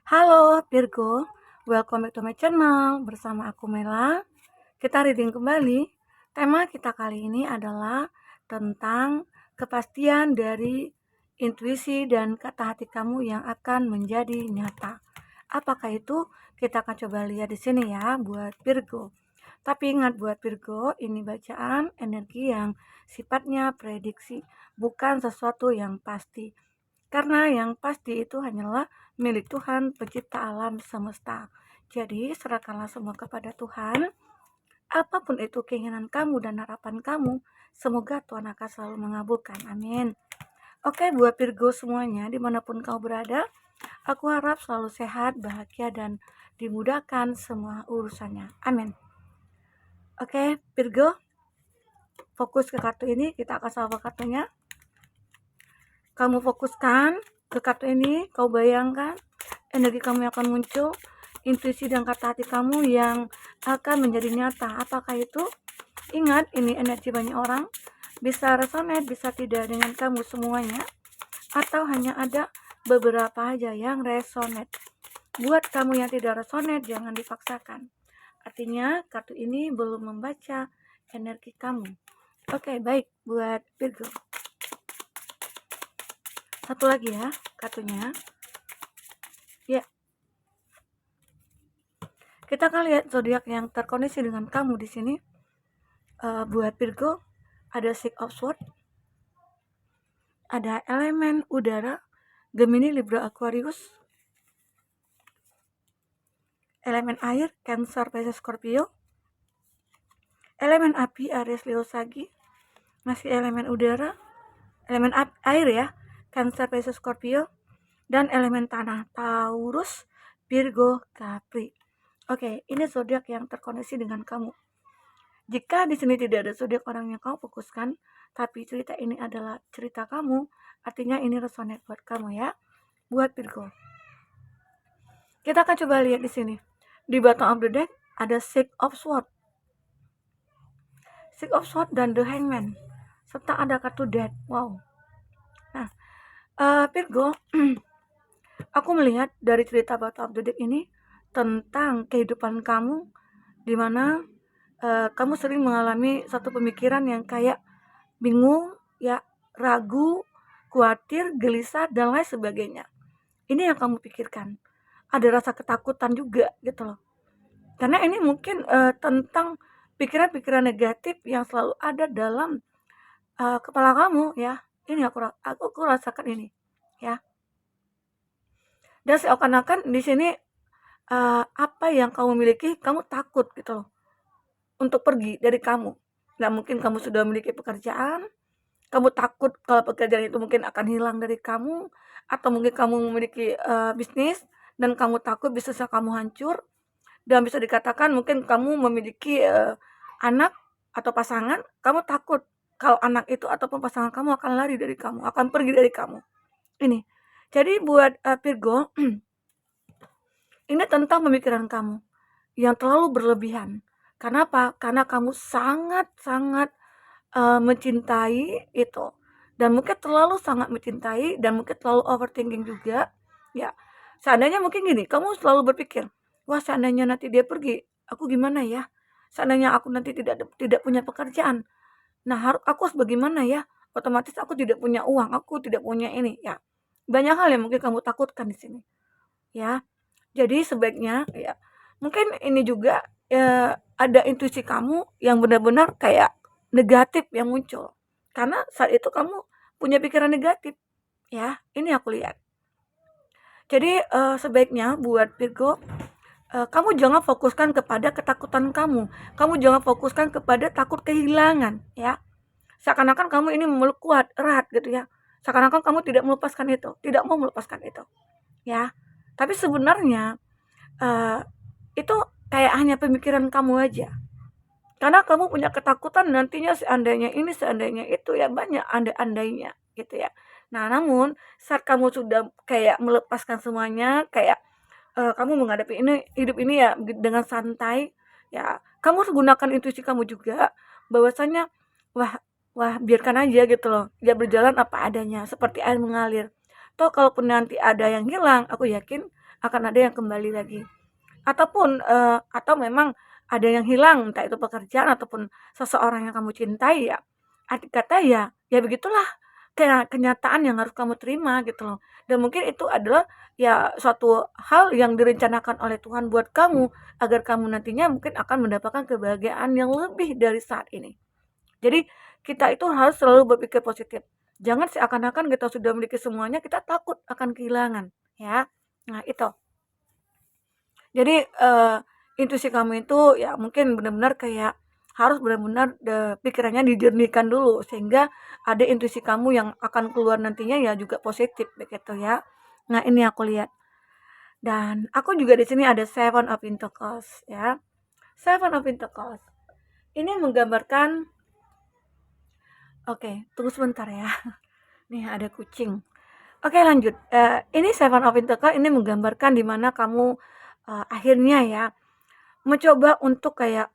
Halo Virgo, welcome back to my channel. Bersama aku Mela. Kita reading kembali. Tema kita kali ini adalah tentang kepastian dari intuisi dan kata hati kamu yang akan menjadi nyata. Apakah itu? Kita akan coba lihat di sini ya buat Virgo. Tapi ingat buat Virgo, ini bacaan energi yang sifatnya prediksi, bukan sesuatu yang pasti. Karena yang pasti itu hanyalah milik Tuhan, pencipta alam semesta. Jadi, serahkanlah semua kepada Tuhan. Apapun itu keinginan kamu dan harapan kamu, semoga Tuhan akan selalu mengabulkan. Amin. Oke, buat Virgo semuanya, dimanapun kau berada, aku harap selalu sehat, bahagia, dan dimudahkan semua urusannya. Amin. Oke, Virgo, fokus ke kartu ini. Kita akan salva kartunya. Kamu fokuskan ke kartu ini, kau bayangkan energi kamu yang akan muncul, intuisi dan kata hati kamu yang akan menjadi nyata. Apakah itu? Ingat, ini energi banyak orang, bisa resonate, bisa tidak dengan kamu semuanya, atau hanya ada beberapa aja yang resonate. Buat kamu yang tidak resonate, jangan dipaksakan. Artinya, kartu ini belum membaca energi kamu. Oke, baik buat Virgo. Satu lagi ya kartunya. Ya. Kita akan lihat zodiak yang terkoneksi dengan kamu di sini. Buat Virgo ada Six of Swords, ada elemen udara, Gemini, Libra, Aquarius, elemen air, Cancer, Pisces, Scorpio, elemen api, Aries, Leo, Sagi, masih elemen udara, elemen air ya, Cancer, Pisces, Scorpio, dan elemen tanah, Taurus, Virgo, Capri. Oke, ini zodiak yang terkoneksi dengan kamu. Jika di sini tidak ada zodiak orang yang kamu fokuskan, tapi cerita ini adalah cerita kamu, artinya ini resonate buat kamu ya, buat Virgo. Kita akan coba lihat di sini. Di bottom of the deck ada Six of Swords, Six of Swords dan The Hangman, serta ada kartu Death. Wow. Nah, Virgo, aku melihat dari cerita bottom of the deck ini tentang kehidupan kamu, di mana kamu sering mengalami satu pemikiran yang kayak bingung, ya, ragu, khawatir, gelisah, dan lain sebagainya. Ini yang kamu pikirkan. Ada rasa ketakutan juga gitu loh. Karena ini mungkin tentang pikiran-pikiran negatif yang selalu ada dalam kepala kamu ya. Ini aku rasakan ini ya. Dan seakan-akan di sini apa yang kamu miliki kamu takut gitu loh untuk pergi dari kamu. Nggak mungkin kamu sudah memiliki pekerjaan, kamu takut kalau pekerjaan itu mungkin akan hilang dari kamu, atau mungkin kamu memiliki bisnis dan kamu takut bisnisnya kamu hancur, dan bisa dikatakan mungkin kamu memiliki anak atau pasangan, kamu takut kalau anak itu ataupun pasangan kamu akan lari dari kamu, akan pergi dari kamu. Ini. Jadi buat Virgo, ini tentang pemikiran kamu yang terlalu berlebihan. Kenapa? Karena kamu sangat-sangat mencintai itu, dan mungkin terlalu sangat mencintai dan mungkin terlalu overthinking juga ya. Seandainya mungkin gini, kamu selalu berpikir, wah seandainya nanti dia pergi, aku gimana ya, seandainya aku nanti tidak punya pekerjaan, nah aku harus bagaimana ya, otomatis aku tidak punya uang, aku tidak punya ini ya, banyak hal yang mungkin kamu takutkan di sini ya. Jadi sebaiknya ya, mungkin ini juga ada intuisi kamu yang benar-benar kayak negatif yang muncul. Karena saat itu kamu punya pikiran negatif, ya. Ini aku lihat. Jadi sebaiknya buat Virgo, kamu jangan fokuskan kepada ketakutan kamu. Kamu jangan fokuskan kepada takut kehilangan, ya. Seakan-akan kamu ini memeluk kuat, erat gitu ya. Seakan-akan kamu tidak melepaskan itu, tidak mau melepaskan itu, ya. Tapi sebenarnya uh, itu kayak hanya pemikiran kamu aja. Karena kamu punya ketakutan nantinya seandainya ini, seandainya itu, ya banyak andai-andainya gitu ya. Nah, namun saat kamu sudah kayak melepaskan semuanya, kayak kamu menghadapi ini hidup ini ya dengan santai, ya kamu harus gunakan intuisi kamu juga bahwasanya wah wah biarkan aja gitu loh. Ya berjalan apa adanya, seperti air mengalir. Toh kalaupun nanti ada yang hilang, aku yakin akan ada yang kembali lagi. Ataupun, atau memang ada yang hilang, entah itu pekerjaan ataupun seseorang yang kamu cintai ya, arti kata ya begitulah kenyataan yang harus kamu terima gitu loh. Dan mungkin itu adalah ya suatu hal yang direncanakan oleh Tuhan buat kamu, agar kamu nantinya mungkin akan mendapatkan kebahagiaan yang lebih dari saat ini. Jadi kita itu harus selalu berpikir positif. Jangan seakan-akan kita sudah memiliki semuanya, kita takut akan kehilangan, ya. Nah, itu. Jadi, intuisi kamu itu ya mungkin benar-benar kayak harus benar-benar pikirannya dijernihkan dulu, sehingga ada intuisi kamu yang akan keluar nantinya ya juga positif, begitu ya. Nah, ini aku lihat. Dan aku juga di sini ada Seven of Pentacles, ya. Seven of Pentacles. Ini menggambarkan, oke, tunggu sebentar ya. Nih ada kucing. Oke lanjut, ini Seven of Pentacles ini menggambarkan di mana kamu, akhirnya ya, mencoba untuk kayak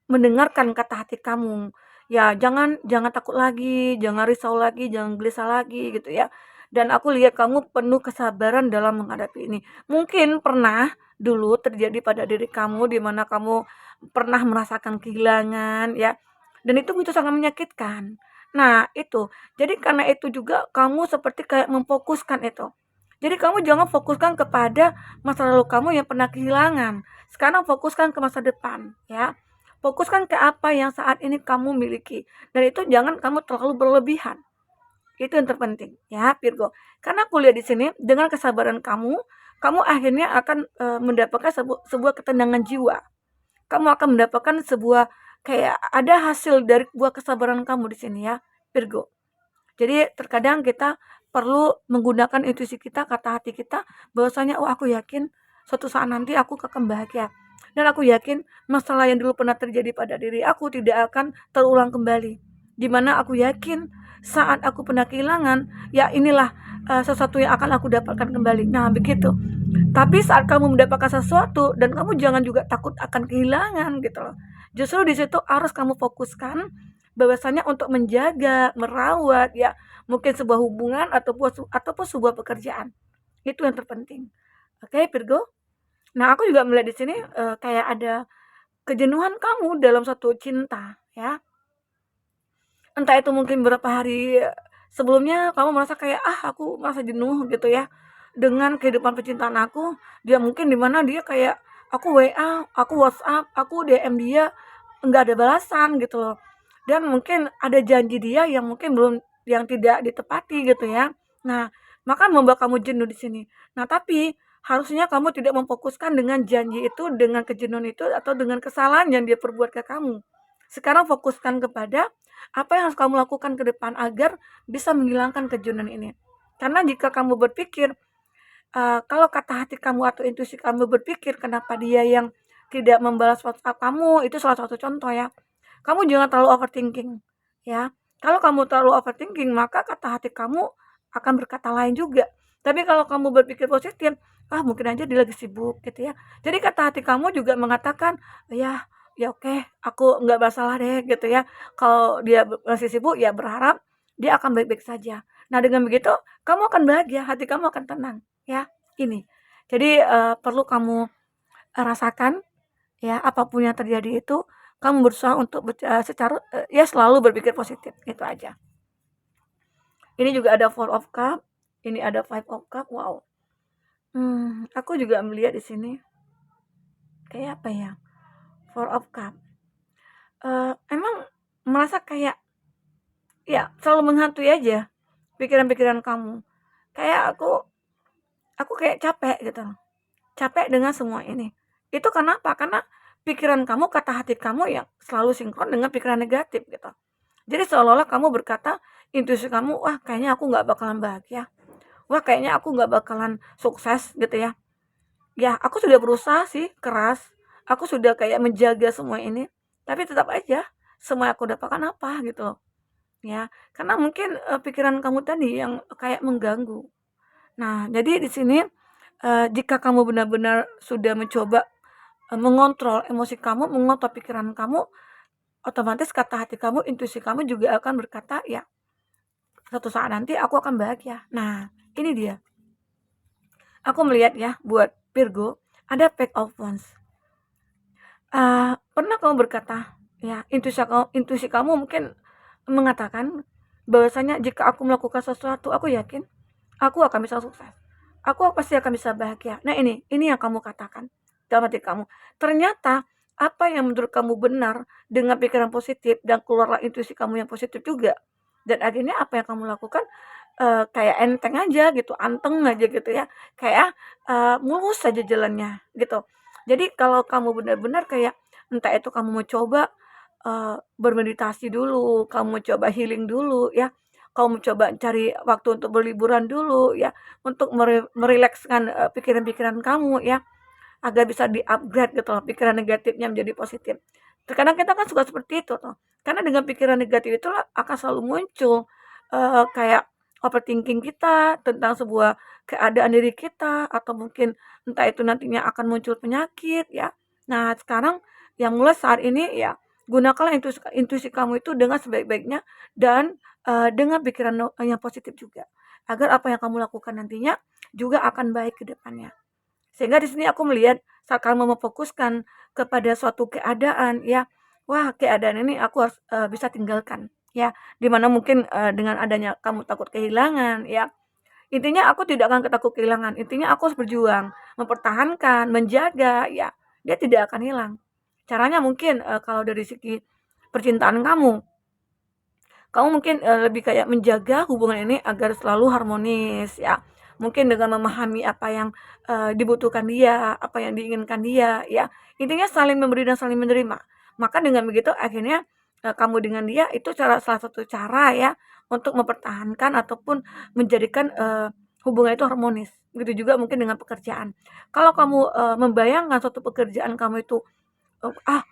mendengarkan kata hati kamu. Ya jangan jangan takut lagi, jangan risau lagi, jangan gelisah lagi gitu ya. Dan aku lihat kamu penuh kesabaran dalam menghadapi ini. Mungkin pernah dulu terjadi pada diri kamu di mana kamu pernah merasakan kehilangan ya, dan itu sangat menyakitkan. Nah itu, jadi karena itu juga kamu seperti kayak memfokuskan itu. Jadi kamu jangan fokuskan kepada masa lalu kamu yang pernah kehilangan. Sekarang fokuskan ke masa depan, ya. Fokuskan ke apa yang saat ini kamu miliki. Dan itu jangan kamu terlalu berlebihan. Itu yang terpenting, ya, Virgo. Karena aku lihat di sini dengan kesabaran kamu, kamu akhirnya akan mendapatkan sebuah ketenangan jiwa. Kamu akan mendapatkan sebuah kayak ada hasil dari buah kesabaran kamu di sini ya, Virgo. Jadi terkadang kita perlu menggunakan intuisi kita, kata hati kita, bahwasanya oh aku yakin suatu saat nanti aku akan bahagia. Dan aku yakin masalah yang dulu pernah terjadi pada diri aku tidak akan terulang kembali. Dimana aku yakin saat aku pernah kehilangan, ya inilah sesuatu yang akan aku dapatkan kembali. Nah begitu. Tapi saat kamu mendapatkan sesuatu dan kamu jangan juga takut akan kehilangan gitu loh. Justru di situ harus kamu fokuskan bahwasanya untuk menjaga, merawat ya mungkin sebuah hubungan ataupun sebuah pekerjaan. Itu yang terpenting. Oke, Virgo. Nah, aku juga melihat di sini kayak ada kejenuhan kamu dalam satu cinta ya. Entah itu mungkin beberapa hari sebelumnya kamu merasa kayak aku merasa jenuh gitu ya dengan kehidupan percintaan aku. Dia mungkin dimana dia kayak aku WA, aku WhatsApp, aku DM dia enggak ada balasan gitu loh. Dan mungkin ada janji dia yang mungkin belum yang tidak ditepati gitu ya. Nah, maka membuat kamu jenuh di sini. Nah, tapi harusnya kamu tidak memfokuskan dengan janji itu, dengan kejenuhan itu atau dengan kesalahan yang dia perbuat ke kamu. Sekarang fokuskan kepada apa yang harus kamu lakukan ke depan agar bisa menghilangkan kejenuhan ini. Karena jika kamu berpikir, kalau kata hati kamu atau intuisi kamu berpikir kenapa dia yang tidak membalas WhatsApp kamu, itu salah satu contoh ya. Kamu jangan terlalu overthinking, ya. Kalau kamu terlalu overthinking, maka kata hati kamu akan berkata lain juga. Tapi kalau kamu berpikir positif, mungkin aja dia lagi sibuk gitu ya. Jadi kata hati kamu juga mengatakan, ya ya oke, aku nggak masalah deh gitu ya. Kalau dia masih sibuk ya berharap dia akan baik-baik saja. Nah dengan begitu kamu akan bahagia, hati kamu akan tenang ya. Ini. Jadi perlu kamu rasakan ya apapun yang terjadi itu kamu berusaha untuk secara ya selalu berpikir positif, itu aja. Ini juga ada Four of Cup, ini ada Five of Cup, wow. Aku juga melihat di sini kayak apa ya? Four of Cup. Emang merasa kayak ya selalu menghantui aja pikiran-pikiran kamu. Kayak aku kayak capek gitu. Capek dengan semua ini. Itu kenapa? Karena pikiran kamu, kata hati kamu yang selalu sinkron dengan pikiran negatif gitu. Jadi seolah-olah kamu berkata, intuisi kamu, wah kayaknya aku nggak bakalan bahagia. Wah kayaknya aku nggak bakalan sukses gitu ya. Ya aku sudah berusaha sih keras. Aku sudah kayak menjaga semua ini. Tapi tetap aja semua yang aku dapatkan apa gitu loh. Ya, karena mungkin pikiran kamu tadi yang kayak mengganggu. Nah, jadi di sini jika kamu benar-benar sudah mencoba mengontrol emosi kamu, mengontrol pikiran kamu, otomatis kata hati kamu, intuisi kamu juga akan berkata, ya suatu saat nanti aku akan bahagia. Nah, ini dia. Aku melihat ya, buat Virgo, ada Page of Wands. Pernah kamu berkata, ya, intuisi kamu mungkin mengatakan bahwasanya jika aku melakukan sesuatu, aku yakin aku akan bisa sukses. Aku pasti akan bisa bahagia. Nah, ini yang kamu katakan dalam hati kamu. Ternyata apa yang menurut kamu benar dengan pikiran positif dan keluarlah intuisi kamu yang positif juga. Dan akhirnya apa yang kamu lakukan kayak enteng aja gitu, anteng aja gitu ya. Kayak mulus saja jalannya gitu. Jadi kalau kamu benar-benar kayak entah itu kamu mau coba bermeditasi dulu, kamu mau coba healing dulu ya, kamu coba cari waktu untuk berliburan dulu ya, untuk merilekskan pikiran-pikiran kamu ya, agar bisa di-upgrade gitu loh, pikiran negatifnya menjadi positif. Terkadang kita kan suka seperti itu tuh, karena dengan pikiran negatif itulah akan selalu muncul kayak overthinking kita tentang sebuah keadaan diri kita, atau mungkin entah itu nantinya akan muncul penyakit ya. Nah, sekarang yang mulai saat ini ya, gunakanlah intuisi intuisi kamu itu dengan sebaik-baiknya dan dengan pikiran yang positif juga, agar apa yang kamu lakukan nantinya juga akan baik ke depannya. Sehingga di sini aku melihat saat kamu memfokuskan kepada suatu keadaan ya, wah keadaan ini aku harus bisa tinggalkan ya, dimana mungkin dengan adanya kamu takut kehilangan ya. Intinya aku tidak akan takut kehilangan, intinya aku harus berjuang, mempertahankan, menjaga ya, dia tidak akan hilang. Caranya mungkin kalau dari segi percintaan kamu, kamu mungkin lebih kayak menjaga hubungan ini agar selalu harmonis ya. Mungkin dengan memahami apa yang dibutuhkan dia, apa yang diinginkan dia ya. Intinya saling memberi dan saling menerima. Maka dengan begitu akhirnya kamu dengan dia itu salah satu cara ya untuk mempertahankan ataupun menjadikan hubungan itu harmonis. Begitu juga mungkin dengan pekerjaan. Kalau kamu membayangkan suatu pekerjaan kamu itu, "Ah,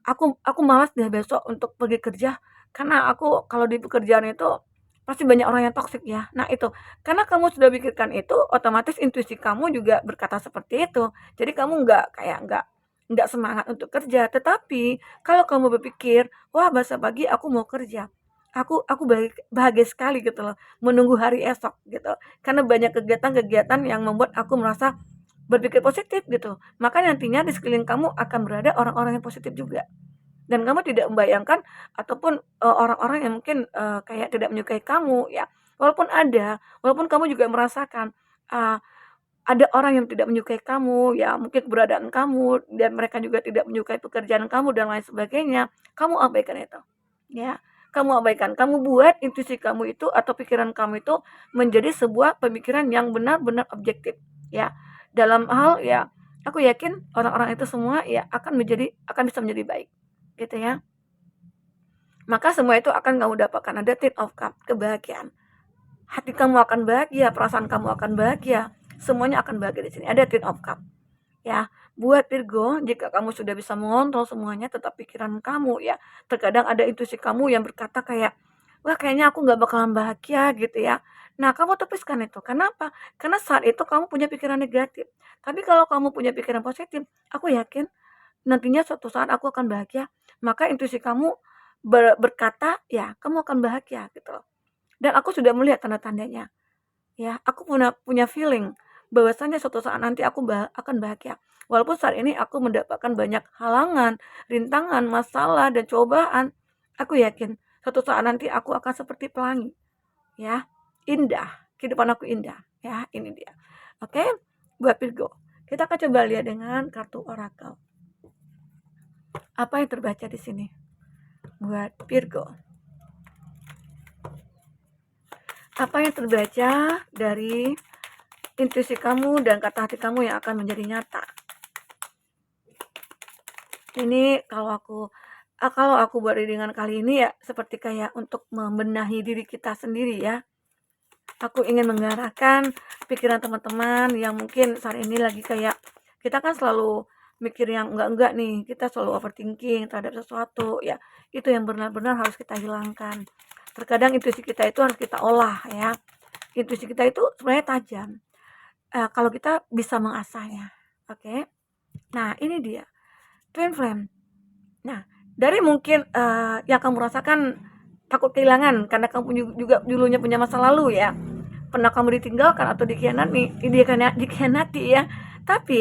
aku malas deh besok untuk pergi kerja, karena aku kalau di pekerjaan itu pasti banyak orang yang toksik ya." Nah itu, karena kamu sudah pikirkan itu, otomatis intuisi kamu juga berkata seperti itu. Jadi kamu nggak semangat untuk kerja. Tetapi kalau kamu berpikir, "Wah, besok pagi aku mau kerja. Aku bahagia sekali," gitu loh, menunggu hari esok gitu. Karena banyak kegiatan-kegiatan yang membuat aku merasa berpikir positif gitu. Maka nantinya di sekeliling kamu akan berada orang-orang yang positif juga. Dan kamu tidak membayangkan ataupun orang-orang yang mungkin kayak tidak menyukai kamu ya. Walaupun kamu juga merasakan eee, ada orang yang tidak menyukai kamu ya, mungkin keberadaan kamu dan mereka juga tidak menyukai pekerjaan kamu dan lain sebagainya, kamu abaikan itu, ya. Kamu abaikan, kamu buat intuisi kamu itu atau pikiran kamu itu menjadi sebuah pemikiran yang benar-benar objektif, ya. Dalam hal ya, aku yakin orang-orang itu semua ya akan bisa menjadi baik, gitu ya. Maka semua itu akan kamu dapatkan, ada Ten of Cup, kebahagiaan. Hati kamu akan bahagia, perasaan kamu akan bahagia, semuanya akan bahagia di sini. Ada Ten of Cup. Ya, buat Virgo, jika kamu sudah bisa mengontrol semuanya, tetap pikiran kamu ya. Terkadang ada intuisi kamu yang berkata kayak, wah kayaknya aku nggak bakalan bahagia gitu ya. Nah, kamu tepiskan itu. Kenapa? Karena saat itu kamu punya pikiran negatif. Tapi kalau kamu punya pikiran positif, aku yakin nantinya suatu saat aku akan bahagia. Maka intuisi kamu berkata, ya kamu akan bahagia gitu loh. Dan aku sudah melihat tanda-tandanya. Ya, aku punya punya feeling bahwasanya suatu saat nanti aku akan bahagia. Walaupun saat ini aku mendapatkan banyak halangan, rintangan, masalah, dan cobaan, aku yakin suatu saat nanti aku akan seperti pelangi. Ya, indah. Kehidupan aku indah. Ya, ini dia. Oke, buat Virgo. Kita akan coba lihat dengan kartu oracle. Apa yang terbaca di sini? Buat Virgo. Apa yang terbaca dari intuisi kamu dan kata hati kamu yang akan menjadi nyata? Ini kalau aku buat readingan kali ini ya seperti kayak untuk membenahi diri kita sendiri ya. Aku ingin mengarahkan pikiran teman-teman yang mungkin saat ini lagi kayak, kita kan selalu mikir yang enggak-enggak nih, kita selalu overthinking terhadap sesuatu ya. Itu yang benar-benar harus kita hilangkan. Terkadang intuisi kita itu harus kita olah ya. Intuisi kita itu sebenarnya tajam. Kalau kita bisa mengasahnya. Oke. Nah, ini dia. Twin flame. Nah, dari mungkin yang kamu rasakan takut kehilangan karena kamu juga dulunya punya masa lalu ya. pernah kamu ditinggalkan atau dikhianati ya. Tapi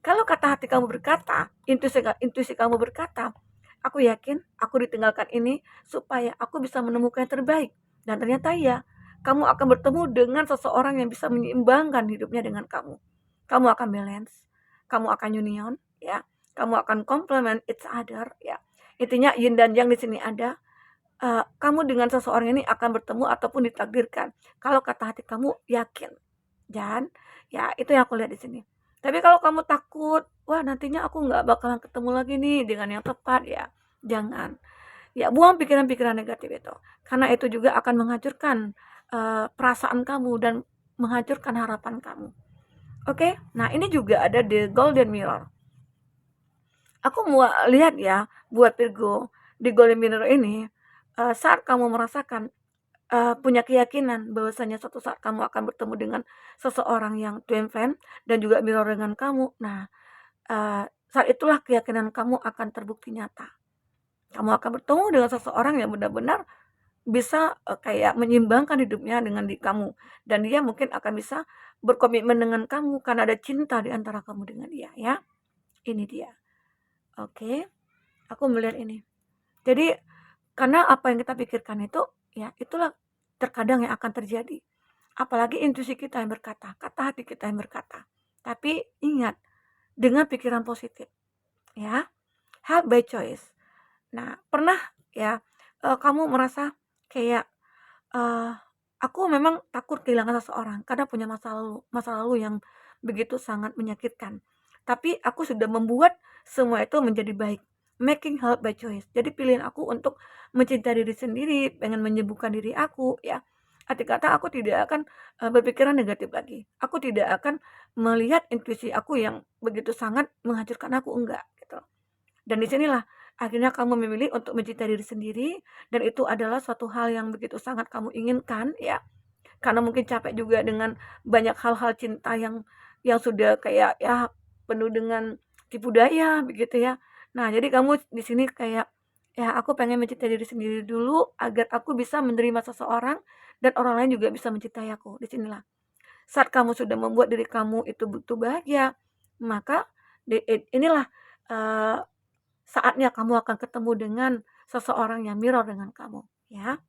kalau kata hati kamu berkata, intuisi kamu berkata, aku yakin aku ditinggalkan ini supaya aku bisa menemukan yang terbaik. Dan ternyata ya, kamu akan bertemu dengan seseorang yang bisa menyeimbangkan hidupnya dengan kamu. Kamu akan balance, kamu akan union, ya. Kamu akan complement each other, ya. Intinya yin dan yang di sini ada. Kamu dengan seseorang ini akan bertemu ataupun ditakdirkan. Kalau kata hati kamu yakin, dan ya itu yang aku lihat di sini. Tapi kalau kamu takut, wah nantinya aku nggak bakalan ketemu lagi nih dengan yang tepat, ya jangan. Ya buang pikiran-pikiran negatif itu, karena itu juga akan menghancurkan perasaan kamu dan menghancurkan harapan kamu. Oke, nah ini juga ada di Golden Mirror. Aku mau lihat ya, buat Virgo, di Golden Mirror ini, saat kamu merasakan, punya keyakinan bahwasanya suatu saat kamu akan bertemu dengan seseorang yang twin flame dan juga mirror dengan kamu. Nah, saat itulah keyakinan kamu akan terbukti nyata. Kamu akan bertemu dengan seseorang yang benar-benar bisa, kayak menyeimbangkan hidupnya dengan di kamu, dan dia mungkin akan bisa berkomitmen dengan kamu karena ada cinta di antara kamu dengan dia ya. Ini dia. Oke, aku melihat ini. Jadi karena apa yang kita pikirkan itu, ya itulah terkadang yang akan terjadi. Apalagi intuisi kita yang berkata, kata hati kita yang berkata. Tapi ingat, dengan pikiran positif, ya. Have by choice. Nah, pernah ya kamu merasa kayak aku memang takut kehilangan seseorang karena punya masa lalu yang begitu sangat menyakitkan. Tapi aku sudah membuat semua itu menjadi baik. Making help by choice. Jadi pilihan aku untuk mencintai diri sendiri, pengen menyembuhkan diri aku ya. Arti kata aku tidak akan berpikiran negatif lagi. Aku tidak akan melihat intuisi aku yang begitu sangat menghancurkan aku, enggak gitu. Dan disinilah akhirnya kamu memilih untuk mencintai diri sendiri, dan itu adalah suatu hal yang begitu sangat kamu inginkan ya. Karena mungkin capek juga dengan banyak hal-hal cinta yang sudah kayak ya penuh dengan tipu daya begitu ya. Nah, jadi kamu di sini kayak ya aku pengen mencintai diri sendiri dulu agar aku bisa menerima seseorang dan orang lain juga bisa mencintai aku. Disinilah saat kamu sudah membuat diri kamu itu butuh bahagia, maka inilah eh, saatnya kamu akan ketemu dengan seseorang yang mirror dengan kamu, ya.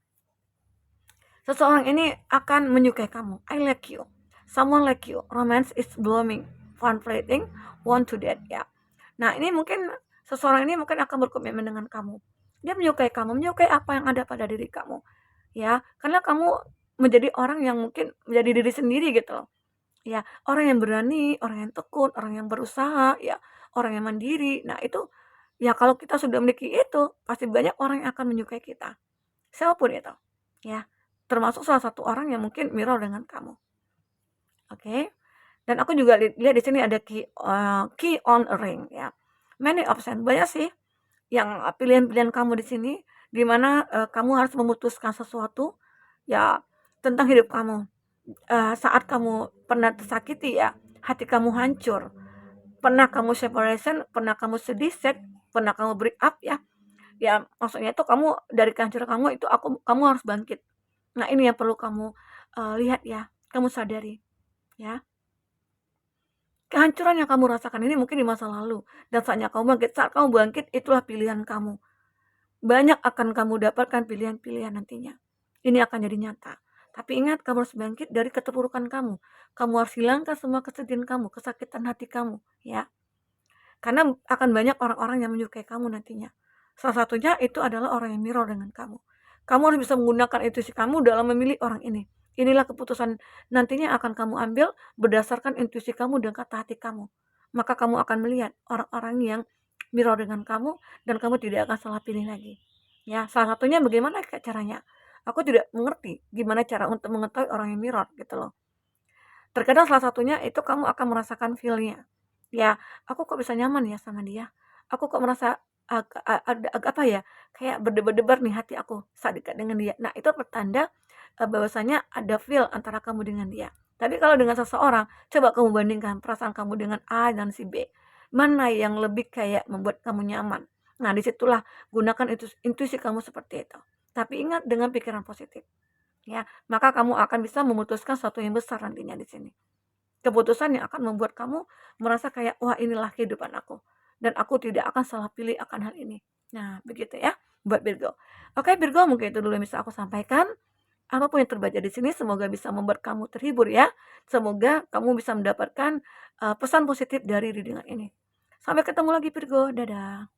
Seseorang ini akan menyukai kamu. I like you. Someone like you. Romance is blooming. Fun fleeting. Want to date, ya. Nah, ini mungkin seseorang ini mungkin akan berkomitmen dengan kamu. Dia menyukai apa yang ada pada diri kamu, ya. Karena kamu menjadi orang yang mungkin menjadi diri sendiri gitu loh. Ya, orang yang berani, orang yang tekun, orang yang berusaha, ya, orang yang mandiri. Nah, itu ya kalau kita sudah memiliki itu, pasti banyak orang yang akan menyukai kita. Siapapun itu, ya. Termasuk salah satu orang yang mungkin mirror dengan kamu. Oke. Dan aku juga lihat di sini ada key on a ring ya. Many option, banyak sih yang pilihan-pilihan kamu di sini di mana kamu harus memutuskan sesuatu ya tentang hidup kamu. Saat kamu pernah tersakiti ya, hati kamu hancur, pernah kamu separation, pernah kamu sedih, sad, pernah kamu break up ya. Ya, maksudnya itu kamu dari kehancuran kamu itu kamu harus bangkit. Nah, ini yang perlu kamu lihat ya, kamu sadari ya. Kehancuran yang kamu rasakan ini mungkin di masa lalu dan saatnya kamu bangkit. Saat kamu bangkit itulah pilihan kamu. Banyak akan kamu dapatkan pilihan-pilihan nantinya. Ini akan jadi nyata. Tapi ingat, kamu harus bangkit dari keterpurukan kamu. Kamu harus hilangkan semua kesedihan kamu, kesakitan hati kamu, ya. Karena akan banyak orang-orang yang menyukai kamu nantinya. Salah satunya itu adalah orang yang mirror dengan kamu. Kamu harus bisa menggunakan intuisi kamu dalam memilih orang ini. Inilah keputusan nantinya akan kamu ambil berdasarkan intuisi kamu dan kata hati kamu. Maka kamu akan melihat orang-orang yang mirror dengan kamu dan kamu tidak akan salah pilih lagi. Ya, salah satunya bagaimana caranya? Aku tidak mengerti gimana cara untuk mengetahui orang yang mirror gitu loh. Terkadang salah satunya itu kamu akan merasakan feel-nya. Ya, aku kok bisa nyaman ya sama dia. Aku kok merasa agak apa ya, kayak berdebar-debar nih hati aku saat dekat dengan dia. Nah, itu pertanda bahwasanya ada feel antara kamu dengan dia. Tapi kalau dengan seseorang, coba kamu bandingkan perasaan kamu dengan A dan si B. Mana yang lebih kayak membuat kamu nyaman? Nah, disitulah gunakan intuisi kamu seperti itu. Tapi ingat dengan pikiran positif. ya. Maka kamu akan bisa memutuskan sesuatu yang besar nantinya di sini. Keputusan yang akan membuat kamu merasa kayak, "Wah, inilah kehidupan aku, dan aku tidak akan salah pilih akan hal ini." Nah, begitu ya buat Virgo. Oke Virgo, mungkin itu dulu yang bisa aku sampaikan. Apapun yang terbaca di sini semoga bisa membuat kamu terhibur ya. Semoga kamu bisa mendapatkan, pesan positif dari reading ini. Sampai ketemu lagi Virgo, dadah.